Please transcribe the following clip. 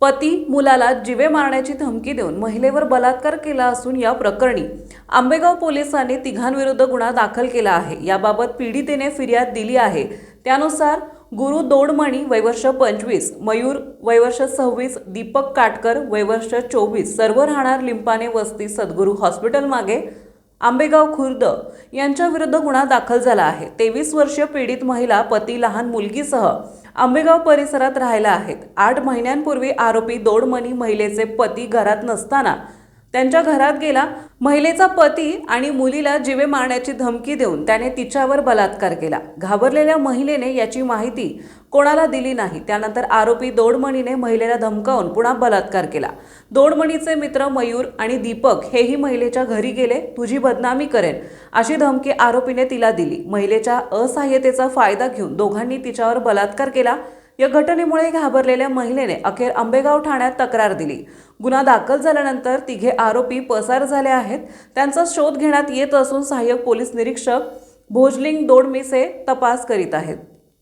पती मुलाला जीवे मारण्याची धमकी देऊन महिलेवर बलात्कार केला असून या प्रकरणी आंबेगाव पोलिसांनी तिघांविरुद्ध गुन्हा दाखल केला आहे। याबाबत पीडितेने फिर्याद दिली आहे। त्यानुसार गुरु दोडमणी वयवर्ष 25, मयूर वयवर्ष 26, दीपक काटकर वयवर्ष 24 सर्व राहणार लिंपाने वस्ती सद्गुरू हॉस्पिटल मागे आंबेगाव खुर्द यांच्या विरुद्ध गुन्हा दाखल झाला आहे। 23 वर्षीय पीडित महिला पती लहान मुलगीसह आंबेगाव परिसरात राहायला आहेत। 8 महिन्यांपूर्वी आरोपी दोडमणी महिलेचे पती घरात नसताना त्यांच्या घरात गेला। महिलेचा पती आणि मुलीला जीवे मारण्याची धमकी देऊन त्याने तिच्यावर बलात्कार केला। घाबरलेल्या महिलेने याची माहिती कोणाला दिली नाही। त्यानंतर आरोपी दोडमणीने महिलेला धमकावून पुन्हा बलात्कार केला। दोडमणीचे मित्र मयूर आणि दीपक हेही महिलेच्या घरी गेले, तुझी बदनामी करेन अशी धमकी आरोपीने तिला दिली। महिलेच्या असहाय्यतेचा फायदा घेऊन दोघांनी तिच्यावर बलात्कार केला। या घटनेमुळे घाबरलेल्या महिलेने अखेर आंबेगाव ठाण्यात तक्रार दिली। गुन्हा दाखल झाल्यानंतर तिघे आरोपी पसार झाले आहेत। त्यांचा शोध घेण्यात येत असून सहाय्यक पोलीस निरीक्षक भोजलिंग दोडमिसे तपास करीत आहेत।